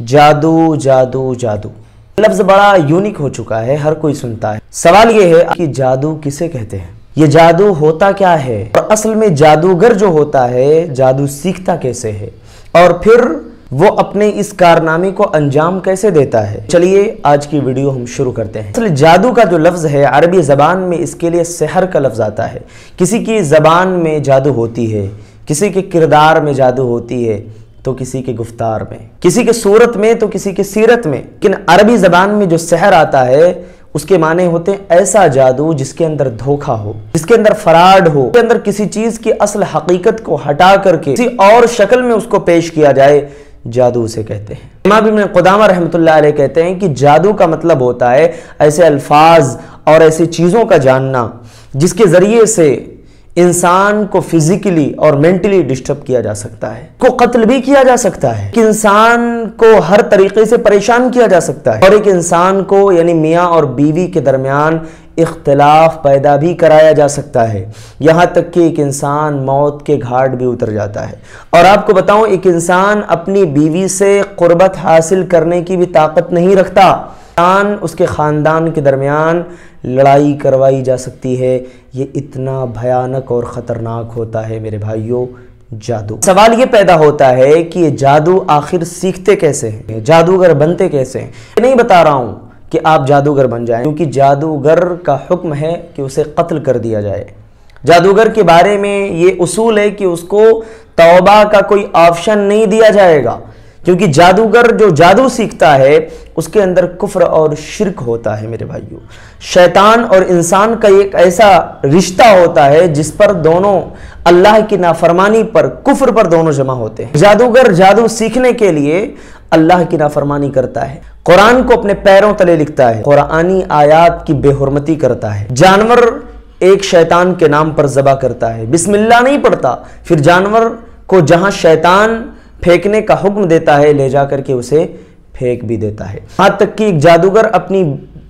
جادو جادو جادو لفظ بڑا یونیک ہو چکا ہے، ہر کوئی سنتا ہے۔ سوال یہ ہے کہ جادو کسے کہتے ہیں، یہ جادو ہوتا کیا ہے، اور اصل میں جادوگر جو ہوتا ہے جادو سیکھتا کیسے ہے، اور پھر وہ اپنے اس کارنامے کو انجام کیسے دیتا ہے۔ چلیے آج کی ویڈیو ہم شروع کرتے ہیں۔ اصل جادو کا جو لفظ ہے عربی زبان میں اس کے لیے سحر کا لفظ آتا ہے۔ کسی کی زبان میں جادو ہوتی ہے، کسی کے کردار میں جادو ہوتی ہے تو کسی کے گفتار میں، کسی کے صورت میں تو کسی کے سیرت میں، لیکن عربی زبان میں جو سحر آتا ہے اس کے معنی ہوتے ہیں ایسا جادو جس کے اندر دھوکہ ہو، جس کے اندر فراڈ ہو، جس کے اندر کسی چیز کی اصل حقیقت کو ہٹا کر کے کسی اور شکل میں اس کو پیش کیا جائے، جادو اسے کہتے ہیں۔ امام ابن قدامہ رحمۃ اللہ علیہ کہتے ہیں کہ جادو کا مطلب ہوتا ہے ایسے الفاظ اور ایسی چیزوں کا جاننا جس کے ذریعے سے انسان کو فزیکلی اور مینٹلی ڈسٹرب کیا جا سکتا ہے، کو قتل بھی کیا جا سکتا ہے، کہ انسان کو ہر طریقے سے پریشان کیا جا سکتا ہے، اور ایک انسان کو یعنی میاں اور بیوی کے درمیان اختلاف پیدا بھی کرایا جا سکتا ہے، یہاں تک کہ ایک انسان موت کے گھاٹ بھی اتر جاتا ہے۔ اور آپ کو بتاؤں ایک انسان اپنی بیوی سے قربت حاصل کرنے کی بھی طاقت نہیں رکھتا، اس کے خاندان کے درمیان لڑائی کروائی جا سکتی ہے۔ یہ اتنا بھیانک اور خطرناک ہوتا ہے میرے بھائیوں جادو۔ سوال یہ پیدا ہوتا ہے کہ یہ جادو آخر سیکھتے کیسے ہیں، جادوگر بنتے کیسے ہیں۔ میں نہیں بتا رہا ہوں کہ آپ جادوگر بن جائیں، کیونکہ جادوگر کا حکم ہے کہ اسے قتل کر دیا جائے۔ جادوگر کے بارے میں یہ اصول ہے کہ اس کو توبہ کا کوئی آپشن نہیں دیا جائے گا، کیونکہ جادوگر جو جادو سیکھتا ہے اس کے اندر کفر اور شرک ہوتا ہے میرے بھائیوں۔ شیطان اور انسان کا ایک ایسا رشتہ ہوتا ہے جس پر دونوں اللہ کی نافرمانی پر، کفر پر دونوں جمع ہوتے ہیں۔ جادوگر جادو سیکھنے کے لیے اللہ کی نافرمانی کرتا ہے، قرآن کو اپنے پیروں تلے لکھتا ہے، قرآنی آیات کی بے حرمتی کرتا ہے، جانور ایک شیطان کے نام پر ذبح کرتا ہے، بسم اللہ نہیں پڑھتا، پھر جانور کو جہاں شیطان پھینکنے کا حکم دیتا ہے لے جا کر کے اسے پھینک بھی دیتا ہے۔ یہاں تک کہ ایک جادوگر اپنی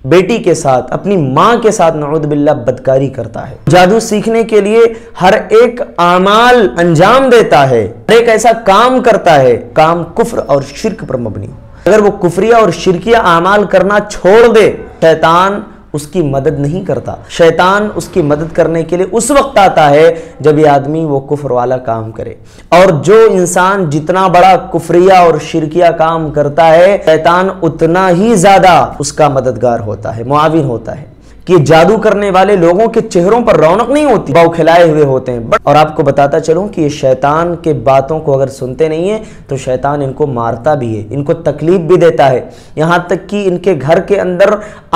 بیٹی کے ساتھ، اپنی ماں کے ساتھ نعوذ باللہ بدکاری کرتا ہے۔ جادو سیکھنے کے لیے ہر ایک اعمال انجام دیتا ہے، ہر ایک ایسا کام کرتا ہے، کام کفر اور شرک پر مبنی۔ اگر وہ کفریہ اور شرکیہ اعمال کرنا چھوڑ دے، شیطان اس کی مدد نہیں کرتا۔ شیطان اس کی مدد کرنے کے لیے اس وقت آتا ہے جب یہ آدمی وہ کفر والا کام کرے، اور جو انسان جتنا بڑا کفریہ اور شرکیہ کام کرتا ہے شیطان اتنا ہی زیادہ اس کا مددگار ہوتا ہے، معاون ہوتا ہے۔ کہ جادو کرنے والے لوگوں کے چہروں پر رونق نہیں ہوتی، بوکھلائے ہوئے ہوتے ہیں۔ اور آپ کو بتاتا چلوں کہ یہ شیطان کے باتوں کو اگر سنتے نہیں ہیں تو شیطان ان کو مارتا بھی ہے، ان کو تکلیف بھی دیتا ہے، یہاں تک کہ ان کے گھر کے اندر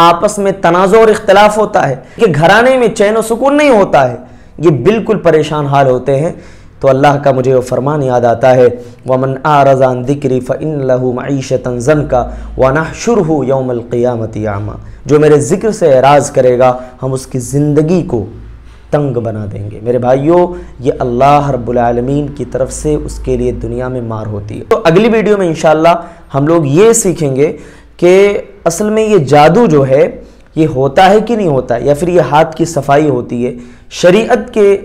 آپس میں تنازع اور اختلاف ہوتا ہے، کہ گھرانے میں چین و سکون نہیں ہوتا ہے، یہ بالکل پریشان حال ہوتے ہیں۔ تو اللہ کا مجھے وہ فرمان یاد آتا ہے وَمَنْ أَعْرَضَ عَنْ ذِكْرِي فَإِنَّ لَهُ مَعِيشَةً ضَنْكَ وَنَحْشُرُهُ يَوْمَ الْقِيَامَةِ أَعْمَى، جو میرے ذکر سے اعراض کرے گا ہم اس کی زندگی کو تنگ بنا دیں گے۔ میرے بھائیوں یہ اللہ رب العالمین کی طرف سے اس کے لیے دنیا میں مار ہوتی ہے۔ تو اگلی ویڈیو میں انشاءاللہ ہم لوگ یہ سیکھیں گے کہ اصل میں یہ جادو جو ہے یہ ہوتا ہے کہ نہیں ہوتا، یا پھر یہ ہاتھ کی صفائی ہوتی ہے، شریعت کے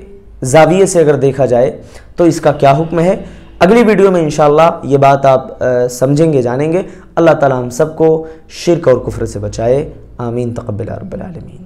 زاویے سے اگر دیکھا جائے تو اس کا کیا حکم ہے۔ اگلی ویڈیو میں انشاءاللہ یہ بات آپ سمجھیں گے، جانیں گے۔ اللہ تعالی ہم سب کو شرک اور کفر سے بچائے، آمین تقبل رب العالمین۔